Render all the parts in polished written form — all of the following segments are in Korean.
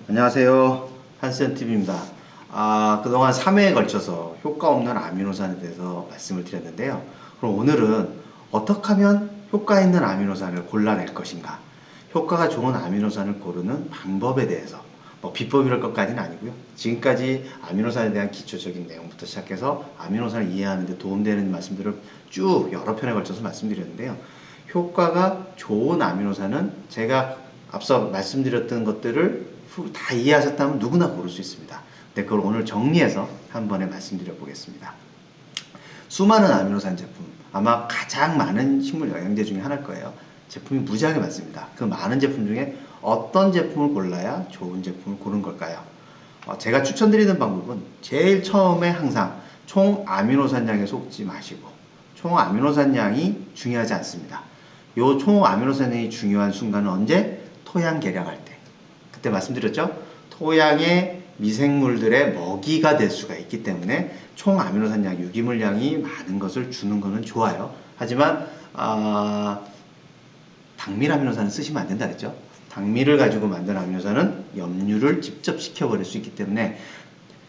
안녕하세요. 한센TV입니다. 그동안 3회에 걸쳐서 효과 없는 아미노산에 대해서 말씀을 드렸는데요. 그럼 오늘은 어떻게 하면 효과 있는 아미노산을 골라낼 것인가? 효과가 좋은 아미노산을 고르는 방법에 대해서, 비법이랄 것까지는 아니고요. 지금까지 아미노산에 대한 기초적인 내용부터 시작해서 아미노산을 이해하는 데 도움되는 말씀들을 쭉 여러 편에 걸쳐서 말씀드렸는데요. 효과가 좋은 아미노산은 제가 앞서 말씀드렸던 것들을 다 이해하셨다면 누구나 고를 수 있습니다. 근데 그걸 오늘 정리해서 한 번에 말씀드려 보겠습니다. 수많은 아미노산 제품, 아마 가장 많은 식물 영양제 중에 하나일 거예요. 제품이 무지하게 많습니다. 그 많은 제품 중에 어떤 제품을 골라야 좋은 제품을 고른 걸까요? 제가 추천드리는 방법은 제일 처음에 항상 총 아미노산량에 속지 마시고, 총 아미노산량이 중요하지 않습니다. 요 총 아미노산량이 중요한 순간은 언제? 토양 개량할 때. 그때 말씀드렸죠? 토양의 미생물들의 먹이가 될 수가 있기 때문에 총 아미노산량, 유기물량이 많은 것을 주는 것은 좋아요. 하지만 당밀 아미노산은 쓰시면 안 된다 그랬죠? 당밀을 가지고 만든 아미노산은 염류를 직접 식혀버릴 수 있기 때문에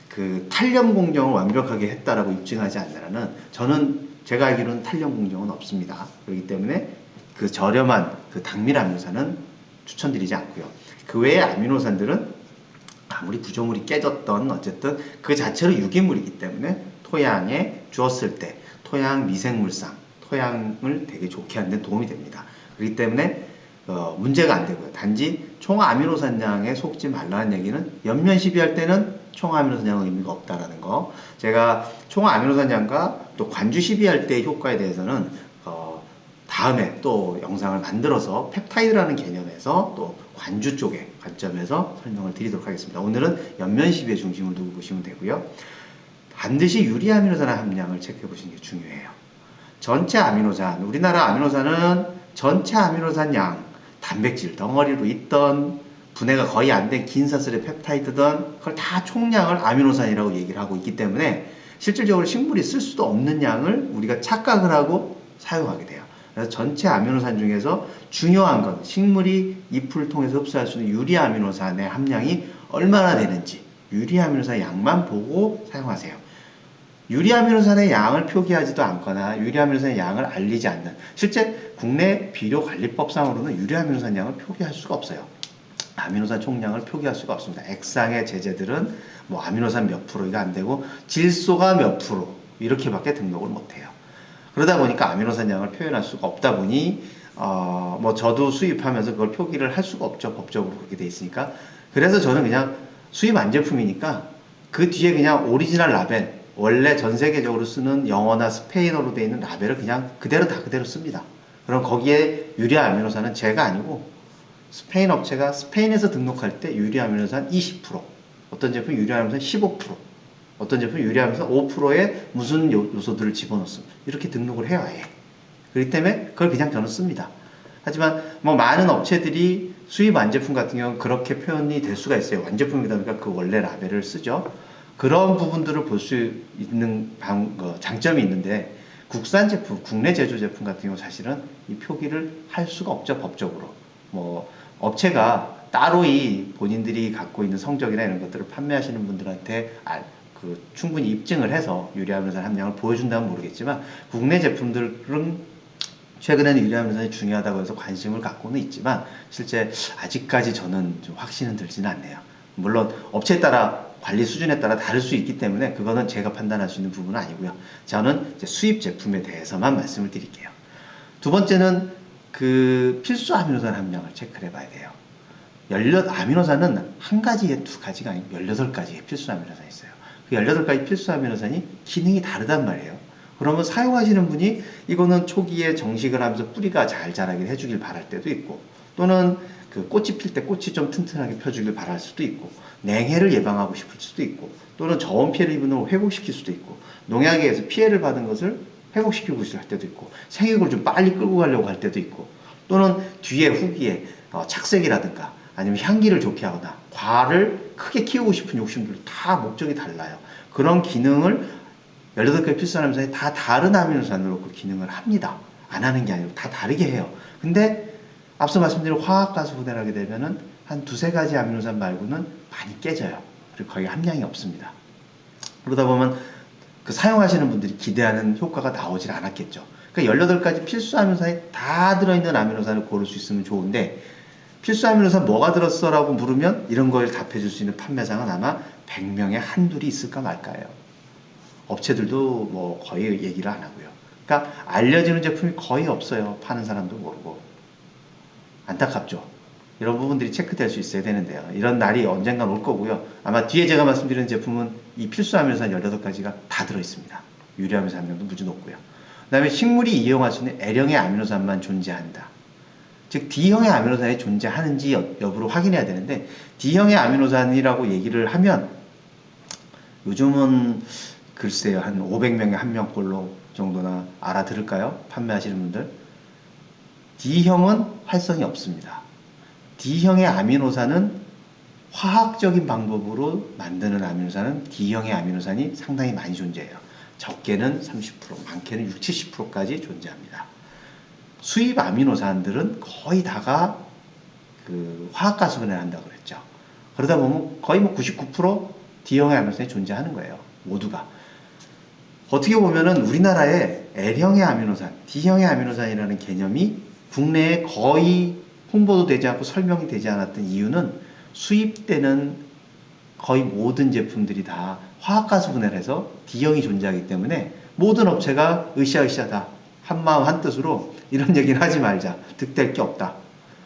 그 탄력 공정을 완벽하게 했다라고 입증하지 않는 저는 제가 알기로는 탄력 공정은 없습니다. 그렇기 때문에 그 저렴한 그 당밀 아미노산은 추천드리지 않고요. 그 외의 아미노산들은 아무리 구조물이 깨졌던 어쨌든 그 자체로 유기물이기 때문에 토양에 주었을 때 토양 미생물상, 토양을 되게 좋게 하는 데 도움이 됩니다. 그렇기 때문에 문제가 안 되고요. 단지 총 아미노산량에 속지 말라는 얘기는 연면 시비할 때는 총 아미노산량은 의미가 없다라는 거. 제가 총 아미노산량과 또 관주 시비할 때의 효과에 대해서는 다음에 또 영상을 만들어서 펩타이드라는 개념에서 또 관주 쪽의 관점에서 설명을 드리도록 하겠습니다. 오늘은 연면 시비에 중심을 두고 보시면 되고요. 반드시 유리아미노산 함량을 체크해 보시는 게 중요해요. 전체 아미노산, 우리나라 아미노산은 전체 아미노산 양, 단백질 덩어리로 있던 분해가 거의 안 된 긴 사슬의 펩타이드든 그걸 다 총량을 아미노산이라고 얘기를 하고 있기 때문에 실질적으로 식물이 쓸 수도 없는 양을 우리가 착각을 하고 사용하게 돼요. 그래서 전체 아미노산 중에서 중요한 건 식물이 잎을 통해서 흡수할 수 있는 유리아미노산의 함량이 얼마나 되는지 유리아미노산 양만 보고 사용하세요. 유리아미노산의 양을 표기하지도 않거나 유리아미노산의 양을 알리지 않는, 실제 국내 비료관리법상으로는 유리아미노산 양을 표기할 수가 없어요. 아미노산 총량을 표기할 수가 없습니다. 액상의 제재들은 뭐 아미노산 몇 프로가 안 되고 질소가 몇 프로 이렇게밖에 등록을 못해요. 그러다 보니까 아미노산 양을 표현할 수가 없다 보니 저도 수입하면서 그걸 표기를 할 수가 없죠. 법적으로 그렇게 돼 있으니까. 그래서 저는 그냥 수입 안 제품이니까 그 뒤에 그냥 오리지널 라벨, 원래 전 세계적으로 쓰는 영어나 스페인어로 되어 있는 라벨을 그냥 그대로 다 그대로 씁니다. 그럼 거기에 유리아 아미노산은 제가 아니고 스페인 업체가 스페인에서 등록할 때 유리아 아미노산 20%, 어떤 제품 유리아 아미노산 15%, 어떤 제품 유리아미노산 5%의 무슨 요소들을 집어넣습니다. 이렇게 등록을 해야 해. 그렇기 때문에 그걸 그냥 저는 씁니다. 하지만 많은 업체들이 수입 완제품 같은 경우는 그렇게 표현이 될 수가 있어요. 완제품이다 보니까 그 원래 라벨을 쓰죠. 그런 부분들을 볼 수 있는 장점이 있는데 국산 제품, 국내 제조 제품 같은 경우 사실은 이 표기를 할 수가 없죠. 법적으로. 업체가 따로 이 본인들이 갖고 있는 성적이나 이런 것들을 판매하시는 분들한테 충분히 입증을 해서 유리아미노산 함량을 보여준다면 모르겠지만 국내 제품들은 최근에는 유리아미노산이 중요하다고 해서 관심을 갖고는 있지만 실제 아직까지 저는 좀 확신은 들지는 않네요. 물론 업체에 따라 관리 수준에 따라 다를 수 있기 때문에 그거는 제가 판단할 수 있는 부분은 아니고요. 저는 이제 수입 제품에 대해서만 말씀을 드릴게요. 두 번째는 그 필수 아미노산 함량을 체크를 해봐야 돼요. 아미노산은 한 가지에 두 가지가 아니고 18가지의 필수 아미노산이 있어요. 그 18가지 필수 아미노산이 기능이 다르단 말이에요. 그러면 사용하시는 분이 이거는 초기에 정식을 하면서 뿌리가 잘 자라게 해주길 바랄 때도 있고, 또는 그 꽃이 필 때 꽃이 좀 튼튼하게 펴주길 바랄 수도 있고, 냉해를 예방하고 싶을 수도 있고, 또는 저온 피해를 입은 걸 회복시킬 수도 있고, 농약에 의해서 피해를 받은 것을 회복시키고 싶을 때도 있고, 생육을 좀 빨리 끌고 가려고 할 때도 있고, 또는 뒤에 후기에 착색이라든가 아니면 향기를 좋게 하거나 과를 크게 키우고 싶은 욕심들 다 목적이 달라요. 그런 기능을 18가지 필수 아미노산이 다 다른 아미노산으로 그 기능을 합니다. 안 하는 게 아니고 다 다르게 해요. 근데 앞서 말씀드린 화학가스 분해를 하게 되면은 한 두세 가지 아미노산 말고는 많이 깨져요. 그리고 거의 함량이 없습니다. 그러다 보면 그 사용하시는 분들이 기대하는 효과가 나오질 않았겠죠. 그러니까 18가지 필수 아미노산이 다 들어있는 아미노산을 고를 수 있으면 좋은데, 필수 아미노산 뭐가 들었어? 라고 물으면 이런 걸 답해 줄 수 있는 판매상은 아마 100명에 한둘이 있을까 말까요. 업체들도 뭐 거의 얘기를 안 하고요. 그러니까 알려지는 제품이 거의 없어요. 파는 사람도 모르고. 안타깝죠. 이런 부분들이 체크될 수 있어야 되는데요. 이런 날이 언젠간 올 거고요. 아마 뒤에 제가 말씀드리는 제품은 이 필수 아미노산 18가지가 다 들어있습니다. 유리 아미노산 함량도 무지 높고요. 그 다음에 식물이 이용할 수 있는 L형의 아미노산만 존재한다. 즉 D형의 아미노산이 존재하는지 여부를 확인해야 되는데, D형의 아미노산이라고 얘기를 하면 요즘은 글쎄요, 한 500명에 1명꼴로 정도나 알아들을까요? 판매하시는 분들. D형은 활성이 없습니다. D형의 아미노산은 화학적인 방법으로 만드는 아미노산은 D형의 아미노산이 상당히 많이 존재해요. 적게는 30%, 많게는 60, 70%까지 존재합니다. 수입 아미노산들은 거의 다가 그 화학가수분해를 한다고 그랬죠. 그러다 보면 거의 뭐 99% D형의 아미노산이 존재하는 거예요. 모두가. 어떻게 보면은 우리나라에 L형의 아미노산, D형의 아미노산이라는 개념이 국내에 거의 홍보도 되지 않고 설명이 되지 않았던 이유는, 수입되는 거의 모든 제품들이 다 화학가수분해를 해서 D형이 존재하기 때문에 모든 업체가 으쌰으쌰 다 한마음 한뜻으로 이런 얘기는 하지 말자, 득될 게 없다,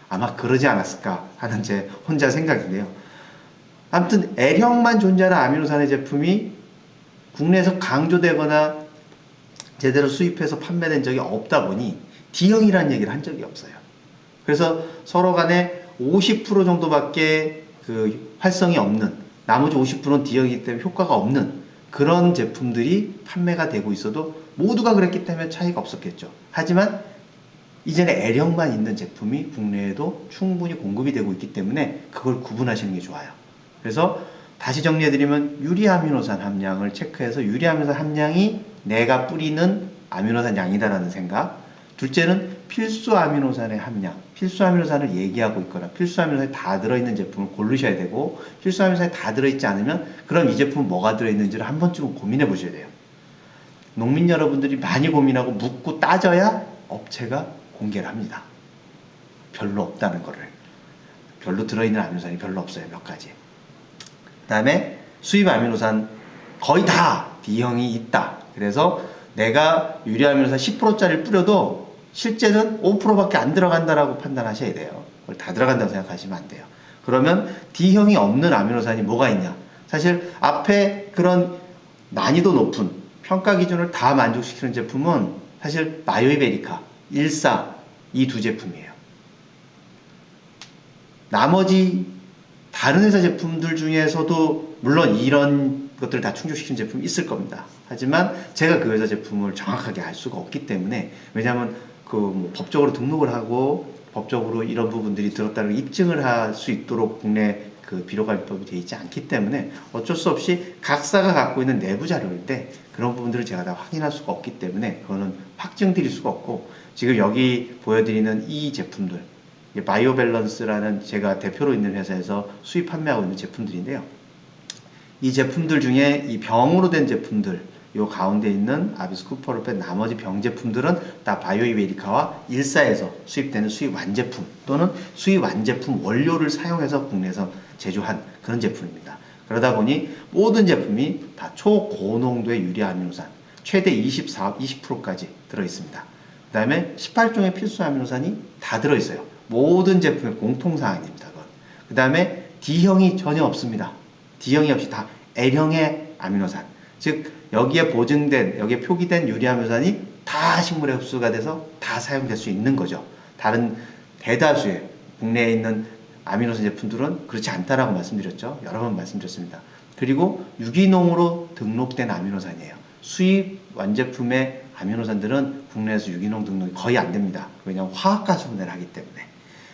아마 그러지 않았을까 하는 제 혼자 생각인데요. 아무튼 L형만 존재하는 아미노산의 제품이 국내에서 강조되거나 제대로 수입해서 판매된 적이 없다 보니 D형이라는 얘기를 한 적이 없어요. 그래서 서로 간에 50% 정도밖에 그 활성이 없는, 나머지 50%는 D형이기 때문에 효과가 없는 그런 제품들이 판매가 되고 있어도 모두가 그랬기 때문에 차이가 없었겠죠. 하지만 이전에 L형만 있는 제품이 국내에도 충분히 공급이 되고 있기 때문에 그걸 구분하시는 게 좋아요. 그래서 다시 정리해드리면, 유리아미노산 함량을 체크해서 유리아미노산 함량이 내가 뿌리는 아미노산 양이다라는 생각. 둘째는 필수 아미노산의 함량, 필수 아미노산을 얘기하고 있거나 필수 아미노산이 다 들어있는 제품을 고르셔야 되고, 필수 아미노산이 다 들어있지 않으면 그럼 이 제품은 뭐가 들어있는지를 한 번쯤은 고민해 보셔야 돼요. 농민 여러분들이 많이 고민하고 묻고 따져야 업체가 공개를 합니다. 별로 없다는 거를. 별로 들어있는 아미노산이 별로 없어요. 몇 가지. 그 다음에 수입 아미노산 거의 다 D형이 있다. 그래서 내가 유리아미노산 10%짜리를 뿌려도 실제는 5%밖에 안 들어간다라고 판단하셔야 돼요. 그걸 다 들어간다고 생각하시면 안 돼요. 그러면 D형이 없는 아미노산이 뭐가 있냐? 사실 앞에 그런 난이도 높은 평가 기준을 다 만족시키는 제품은 사실 바이오이베리카, 일사, 이 두 제품이에요. 나머지 다른 회사 제품들 중에서도 물론 이런 것들을 다 충족시키는 제품이 있을 겁니다. 하지만 제가 그 회사 제품을 정확하게 알 수가 없기 때문에, 왜냐하면 그 뭐 법적으로 등록을 하고 법적으로 이런 부분들이 들었다는 입증을 할 수 있도록 국내 그 비료관리법이 되어 있지 않기 때문에 어쩔 수 없이 각사가 갖고 있는 내부 자료인데 그런 부분들을 제가 다 확인할 수가 없기 때문에 그거는 확증드릴 수가 없고, 지금 여기 보여드리는 이 제품들, 바이오밸런스라는 제가 대표로 있는 회사에서 수입 판매하고 있는 제품들인데요. 이 제품들 중에 이 병으로 된 제품들, 요 가운데 있는 아비스쿠퍼를 뺀 나머지 병 제품들은 다 바이오이베리카와 일사에서 수입되는 수입 완제품 또는 수입 완제품 원료를 사용해서 국내에서 제조한 그런 제품입니다. 그러다 보니 모든 제품이 다 초고농도의 유리아미노산, 최대 20%까지 들어있습니다. 그 다음에 18종의 필수 아미노산이 다 들어있어요. 모든 제품의 공통사항입니다. 그 다음에 D형이 전혀 없습니다. D형이 없이 다 L형의 아미노산, 즉 여기에 보증된, 여기에 표기된 유리아미노산이 다 식물에 흡수가 돼서 다 사용될 수 있는 거죠. 다른 대다수의 국내에 있는 아미노산 제품들은 그렇지 않다라고 말씀드렸죠. 여러 번 말씀드렸습니다. 그리고 유기농으로 등록된 아미노산이에요. 수입 완제품의 아미노산들은 국내에서 유기농 등록이 거의 안 됩니다. 왜냐하면 화학가수분해를 하기 때문에.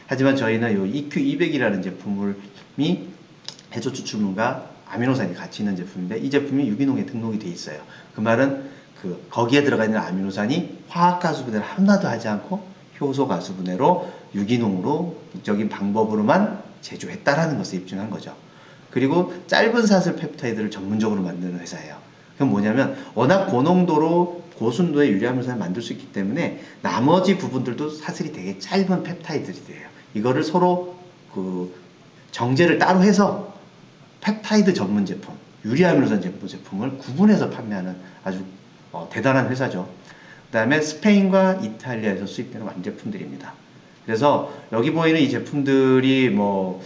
하지만 저희는 이 EQ200이라는 제품이 해조 추출물과 아미노산이 같이 있는 제품인데, 이 제품이 유기농에 등록이 돼 있어요. 그 말은 거기에 들어가 있는 아미노산이 화학가수분해를 하나도 하지 않고 효소 가수분해로 유기농으로 적인 방법으로만 제조했다라는 것을 입증한 거죠. 그리고 짧은 사슬 펩타이드를 전문적으로 만드는 회사예요. 그건 뭐냐면 워낙 고농도로 고순도의 유리암유산을 만들 수 있기 때문에 나머지 부분들도 사슬이 되게 짧은 펩타이드들이에요. 이거를 서로 그 정제를 따로 해서 펩타이드 전문 제품, 유리암유산 제품을 구분해서 판매하는 아주 대단한 회사죠. 그 다음에 스페인과 이탈리아에서 수입되는 완제품들입니다. 그래서 여기 보이는 이 제품들이 뭐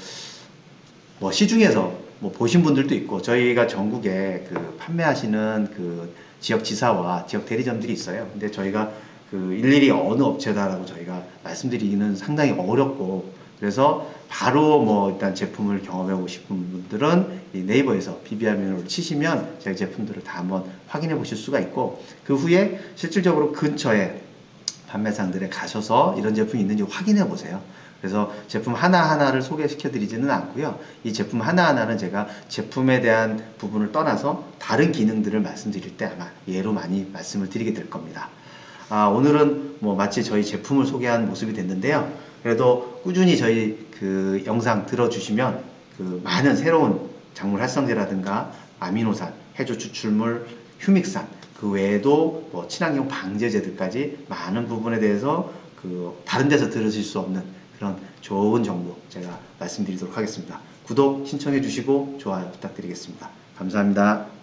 시중에서 뭐 보신 분들도 있고, 저희가 전국에 그 판매하시는 그 지역 지사와 지역 대리점들이 있어요. 근데 저희가 그 일일이 어느 업체다라고 저희가 말씀드리기는 상당히 어렵고, 그래서 바로 뭐 일단 제품을 경험해보고 싶은 분들은 이 네이버에서 비비암인을 치시면 저희 제품들을 다 한번 확인해 보실 수가 있고, 그 후에 실질적으로 근처에 판매상들에 가셔서 이런 제품이 있는지 확인해 보세요. 그래서 제품 하나하나를 소개시켜 드리지는 않고요. 이 제품 하나하나는 제가 제품에 대한 부분을 떠나서 다른 기능들을 말씀드릴 때 아마 예로 많이 말씀을 드리게 될 겁니다. 오늘은 뭐 마치 저희 제품을 소개한 모습이 됐는데요. 그래도 꾸준히 저희 그 영상 들어주시면 그 많은 새로운 작물 활성제라든가 아미노산, 해조 추출물, 휴믹산, 그 외에도 뭐 친환경 방제제들까지 많은 부분에 대해서 그 다른 데서 들으실 수 없는 그런 좋은 정보 제가 말씀드리도록 하겠습니다. 구독 신청해 주시고 좋아요 부탁드리겠습니다. 감사합니다.